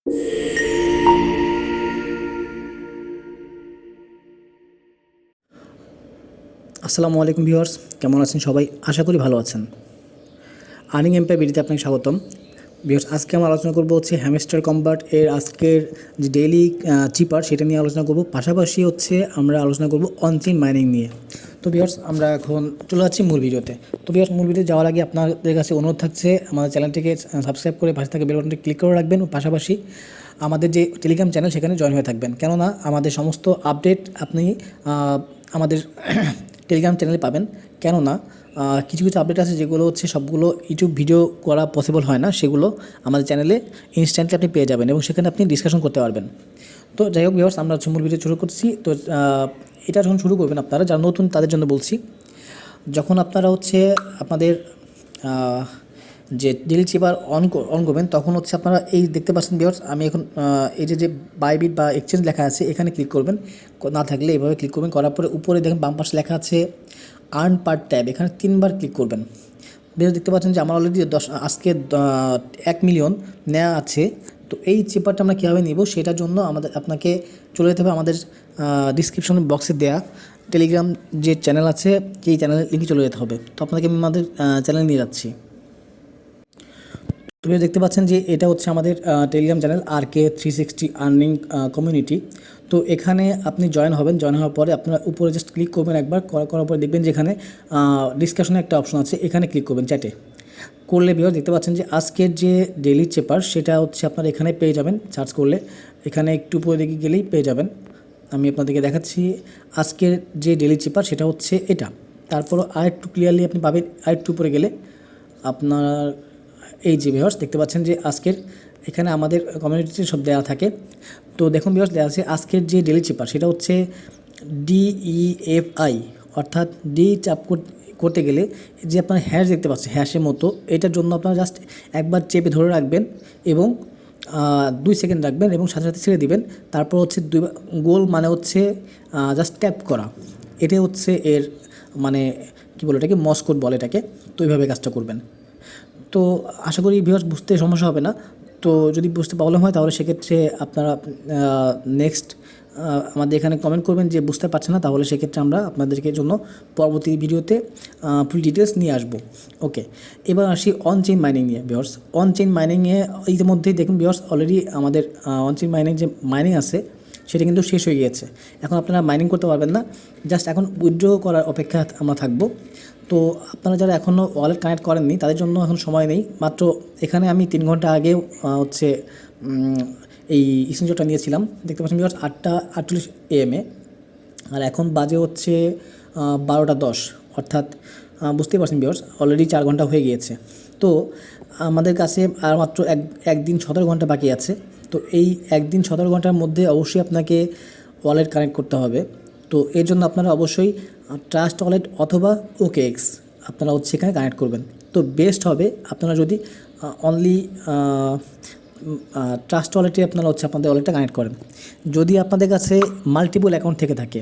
আসসালামু আলাইকুম ভিউয়ার্স, কেমন আছেন সবাই? আশা করি ভালো আছেন। আর্নিং এম্পায়ার ভিডিওতে আপনাকে স্বাগতম। ভিউয়ার্স, আজকে আমরা আলোচনা করব হচ্ছে হ্যামস্টার কম্বাট এর আজকের যে ডেইলি চিপার সেটা নিয়ে আলোচনা করব। পাশাপাশি হচ্ছে আমরা আলোচনা করব অনচেইন মাইনিং নিয়ে। তো ভিউয়ার্স, আমরা এখন চলে যাচ্ছি মূল ভিডিওতে। তো ভিউয়ার্স, মূল ভিডিও যাওয়ার আগে আপনাদের কাছে অনুরোধ থাকছে আমাদের চ্যানেলটিকে সাবস্ক্রাইব করে পাশে থাকা বেল বাটনটি ক্লিক করে রাখবেন ও পাশাপাশি আমাদের যে টেলিগ্রাম চ্যানেল সেখানে জয়েন হয়ে থাকবেন, কেননা আমাদের সমস্ত আপডেট আপনি আমাদের টেলিগ্রাম চ্যানেলে পাবেন। কেননা কিছু কিছু আপডেট আছে যেগুলো হচ্ছে সবগুলো ইউটিউব ভিডিও করা পসিবল হয় না, সেগুলো আমাদের চ্যানেলে ইনস্ট্যান্টলি আপনি পেয়ে যাবেন এবং সেখানে আপনি ডিসকাশন করতে পারবেন। তো যাই হোক ভিউয়ার্স, আমরা মূল ভিডিও শুরু করছি। তো এটা যখন শুরু করবেন আপনারা যারা নতুন তাদের জন্য বলছি, যখন আপনারা হচ্ছে আপনাদের যে ডেইলি চিপার অন করবেন তখন হচ্ছে আপনারা এই দেখতে পাচ্ছেন ভিউয়ার্স, আমি এখন এই যে বাইবিট বা এক্সচেঞ্জ লেখা আছে এখানে ক্লিক করবেন। না থাকলে এভাবে ক্লিক করবেন, করার পরে উপরে দেখেন বাম পাশে লেখা আছে আর্ন পার ট্যাব, এখানে 3বার ক্লিক করবেন। বেশ দেখতে পাচ্ছেন যে আমার অলরেডি আজকে 1 মিলিয়ন নেওয়া আছে। তো এই চিপারটা আমরা কীভাবে নিব সেটার জন্য আপনাকে চলে যেতে হবে আমাদের ডিসক্রিপশন বক্সে দেয়া টেলিগ্রাম যে চ্যানেল আছে সেই চ্যানেলের লিঙ্কে চলে যেতে হবে। তো আপনাকে আমি আমাদের চ্যানেলে নিয়ে যাচ্ছি। তুমি দেখতে পাচ্ছেন যে এটা হচ্ছে আমাদের Telegram channel RK360 earning community. তো এখানে আপনি জয়েন হবেন। জয়েন হওয়ার পরে আপনার উপরে জাস্ট ক্লিক করবেন একবার, করার পরে দেখবেন যে এখানে ডিসকাশনে একটা অপশন আছে, এখানে ক্লিক করবেন চ্যাটে। করলে ভিউয়ার দেখতে পাচ্ছেন যে আজকের যে ডেইলি চেপার সেটা হচ্ছে আপনারা এখানে পেয়ে যাবেন। সার্চ করলে এখানে একটু উপরে দিকে গেলেই পেয়ে যাবেন। আমি আপনাদেরকে দেখাচ্ছি আজকের যে ডেইলি চেপার সেটা হচ্ছে এটা। তারপরও আরেকটু ক্লিয়ারলি আপনি পাবেন আরেকটু উপরে গেলে আপনার এই যে ভিউয়ার্স দেখতে পাচ্ছেন যে আজকের এখানে আমাদের কমিউনিটিতে সব দেওয়া থাকে। তো দেখুন ভিউয়ার্স, দেওয়া আছে আজকের যে ডেইলি চিপার সেটা হচ্ছে DEFI, অর্থাৎ ডি চাপ করতে গেলে যে আপনার হ্যাশ দেখতে পাচ্ছেন হ্যাশের মতো, এটার জন্য আপনারা জাস্ট একবার চেপে ধরে রাখবেন এবং 2 সেকেন্ড রাখবেন এবং সাথে সাথে ছেড়ে দিবেন। তারপর হচ্ছে গোল মানে হচ্ছে জাস্ট ট্যাপ করা, এটাই হচ্ছে এর মানে কী বলে এটাকে, মসকোড বলে এটাকে। তো এইভাবে কাজটা করবেন। তো আশা করি ভিউয়ার্স বুঝতে সমস্যা হবে না। তো যদি বুঝতে প্রবলেম হয় তাহলে সেক্ষেত্রে আপনারা নেক্সট আমাদের এখানে কমেন্ট করবেন যে বুঝতে পারছেন না, তাহলে সেক্ষেত্রে আমরা আপনাদেরকে জন্য পরবর্তী ভিডিওতে ফুল ডিটেলস নিয়ে আসবো। ওকে, এবার আসি অনচেইন মাইনিং নিয়ে ভিউয়ার্স। অনচেইন মাইনিংয়ে ইতিমধ্যেই দেখুন ভিউয়ার্স অলরেডি আমাদের অনচেইন মাইনিং যে মাইনিং আছে সেটা কিন্তু শেষ হয়ে গিয়েছে। এখন আপনারা মাইনিং করতে পারবেন না, জাস্ট এখন উইথড্র করার অপেক্ষা আমরা থাকবো। তো আপনারা যারা এখনও ওয়ালেট কানেক্ট করেননি তাদের জন্য এখন সময় নেই। মাত্র এখানে আমি 3 ঘন্টা আগেও হচ্ছে এই স্ক্রিনশটটা নিয়েছিলাম। দেখতে পাচ্ছেন ভিউয়ার্স 8:48 AM আর এখন বাজে হচ্ছে 12:10, অর্থাৎ বুঝতেই পারছেন ভিউয়ার্স অলরেডি 4 ঘন্টা হয়ে গিয়েছে। তো আমাদের কাছে আর মাত্র একদিন 17 ঘন্টা বাকি আছে। তো এই একদিন 17 ঘন্টার মধ্যে অবশ্যই আপনাকে ওয়ালেট কানেক্ট করতে হবে। তো এর জন্য আপনারা অবশ্যই ট্রাস্ট ওয়ালেট অথবা OKX আপনারা হচ্ছে এখানে কানেক্ট করবেন। তো বেস্ট হবে আপনারা যদি অনলি ট্রাস্ট ওয়ালেটে আপনারা হচ্ছে আপনাদের ওয়ালেটটা কানেক্ট করেন। যদি আপনাদের কাছে মাল্টিপল অ্যাকাউন্ট থেকে থাকে,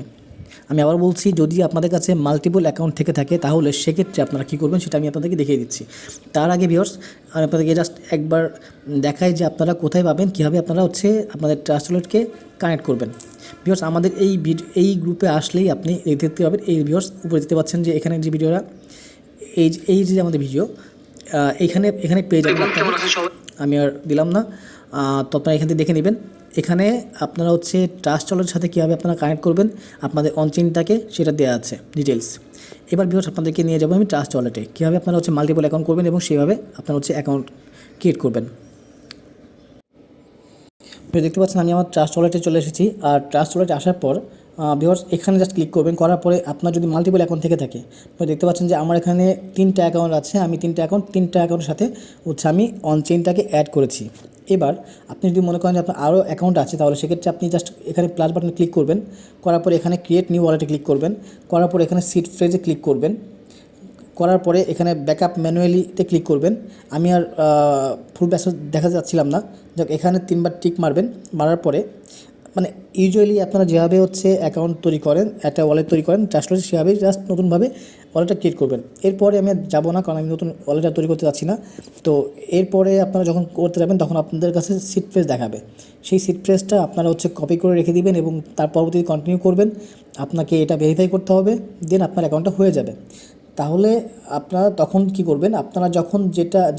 আমি আবার বলছি, যদি আপনাদের কাছে মাল্টিপল অ্যাকাউন্ট থেকে থাকে তাহলে সেক্ষেত্রে আপনারা কী করবেন সেটা আমি আপনাদেরকে দেখিয়ে দিচ্ছি। তার আগে ভিউয়ার্স আমি আপনাদেরকে জাস্ট একবার দেখাই যে আপনারা কোথায় পাবেন, কীভাবে আপনারা হচ্ছে আপনাদের ট্রাস্ট ওয়ালেটকে কানেক্ট করবেন। ভিউয়ার্স আমাদের এই গ্রুপে আসলেই আপনি দেখতে পাবেন। এই ভিউয়ার্স উপরে দেখতে পাচ্ছেন যে এখানে যে ভিডিওটা এই যে আমাদের ভিডিও এখানে পেয়ে যাবেন। আমি আর দিলাম না, তো আপনারা এখান থেকে দেখে নেবেন। এখানে আপনারা হচ্ছে ট্রাস্ট ওয়ালেটের সাথে কীভাবে আপনারা কানেক্ট করবেন আপনাদের অনচেইনটাকে সেটা দেওয়া আছে ডিটেলস। এবার ভিউয়ার্স আপনাদেরকে নিয়ে যাবো আমি ট্রাস্ট ওয়ালেটে, কীভাবে আপনারা হচ্ছে মাল্টিপল অ্যাকাউন্ট করবেন এবং সেভাবে আপনারা হচ্ছে অ্যাকাউন্ট ক্রিয়েট করবেন। দেখতে পাচ্ছেন আমি আমার ট্রাস্ট ওয়ালেটে চলে এসেছি। আর ট্রাস্ট ওয়ালেটে আসার পর ভিউয়ার্স এখানে জাস্ট ক্লিক করবেন। করার পরে আপনার যদি মাল্টিপল অ্যাকাউন্ট থেকে থাকে, তো দেখতে পাচ্ছেন যে আমার এখানে 3টা অ্যাকাউন্ট আছে। আমি 3টা অ্যাকাউন্টের সাথে হচ্ছে আমি অনচেইনটাকে অ্যাড করেছি। এবার আপনি যদি মনে করেন যে আপনার আরও অ্যাকাউন্ট আছে তাহলে সেক্ষেত্রে আপনি জাস্ট এখানে প্লাস বাটনে ক্লিক করবেন। করার পরে এখানে ক্রিয়েট নিউ ওয়ালেটে ক্লিক করবেন। করার পরে এখানে সিড ফ্রেজে ক্লিক করবেন। করার পরে এখানে ব্যাকআপ ম্যানুয়ালিতে ক্লিক করবেন। আমি আর ফুল ব্যাস দেখা যাচ্ছিলাম না, যাক এখানে 3বার টিক মারবেন। মারার পরে মানে ইউজুয়ালি আপনারা যেভাবে হচ্ছে অ্যাকাউন্ট তৈরি করেন, একটা ওয়ালেট তৈরি করেন ট্রাস্ট ওয়ালেট, সেভাবেই জাস্ট নতুনভাবে ওয়ালেটটা ক্রিয়েট করবেন। এরপরে আমি আর যাবো না, কারণ আমি নতুন ওয়ালেট তৈরি করতে যাচ্ছি না। তো এরপরে আপনারা যখন করতে যাবেন তখন আপনাদের কাছে সিড ফ্রেজ দেখাবে। সেই সিড ফ্রেজটা আপনারা হচ্ছে কপি করে রেখে দিবেন এবং তার পরবর্তীতে কন্টিনিউ করবেন। আপনাকে এটা ভেরিফাই করতে হবে, দেন আপনার অ্যাকাউন্টটা হয়ে যাবে। তাহলে আপনারা তখন কি করবেন, আপনারা যখন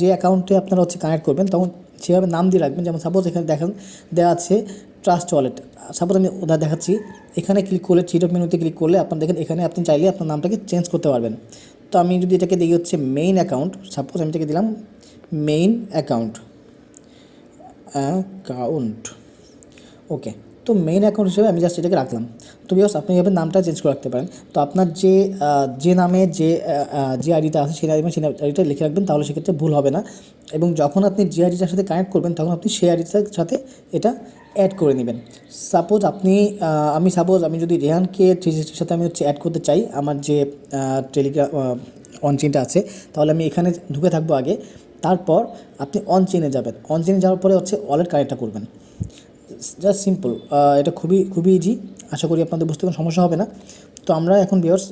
যে অ্যাকাউন্টে আপনারা হচ্ছে কানেক্ট করবেন তখন সেভাবে নাম দিয়ে রাখবেন। যেমন সাপোজ এখানে দেখেন দেওয়া আছে ট্রাস্ট ওয়ালেট। সাপোজ আমি উদাহরণ দেখাচ্ছি, এখানে ক্লিক করলে থ্রি ডট মেনুতে ক্লিক করলে আপনার দেখেন এখানে আপনি চাইলে আপনার নামটাকে চেঞ্জ করতে পারবেন। তো আমি যদি এটাকে দিই হচ্ছে মেইন অ্যাকাউন্ট, সাপোজ আমি এটাকে দিলাম মেইন অ্যাকাউন্ট। ওকে, তো মেইন অ্যাকাউন্ট হিসেবে আমি জাস্ট এটাকে রাখলাম। তো বিকজ আপনি এভাবে নামটা চেঞ্জ করে রাখতে পারেন। তো আপনার যে নামে যে আইডিটা আছে সেই আইডিটা লিখে রাখবেন, তাহলে সেক্ষেত্রে ভুল হবে না। এবং যখন আপনি যে আইডিটার সাথে কানেক্ট করবেন তখন আপনি সেই আইডিটার সাথে এটা অ্যাড করে নেবেন। সাপোজ আমি যদি রেহানকে 360 সাথে আমি হচ্ছে অ্যাড করতে চাই আমার যে টেলিগ্রাম অন চেইনটা আছে, তাহলে আমি এখানে ঢুকে থাকবো আগে। তারপর আপনি অন চেইনে যাবেন, অন চেইনে যাওয়ার পরে হচ্ছে ওয়ালেট কানেক্টটা করবেন। জাস্ট সিম্পল, এটা খুবই খুবই ইজি। আশা করি আপনাদের বুঝতে কোনো সমস্যা হবে না। তো আমরা এখন ভিউয়ার্স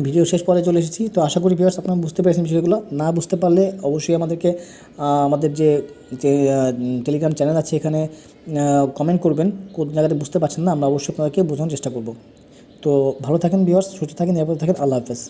ভিডিও শেষ পর্যায়ে চলে এসেছি। তো আশা করি ভিউয়ার্স আপনারা বুঝতে পেরেছেন বিষয়গুলো। না বুঝতে পারলে অবশ্যই আমাদেরকে আমাদের যে টেলিগ্রাম চ্যানেল আছে এখানে কমেন্ট করবেন কোন জায়গাতে বুঝতে পারছেন না, আমরা অবশ্যই আপনাদেরকে বোঝানোর চেষ্টা করব। তো ভালো থাকেন ভিউয়ার্স, সুস্থ থাকেন, নিরাপদে থাকেন। আল্লাহ হাফেজ।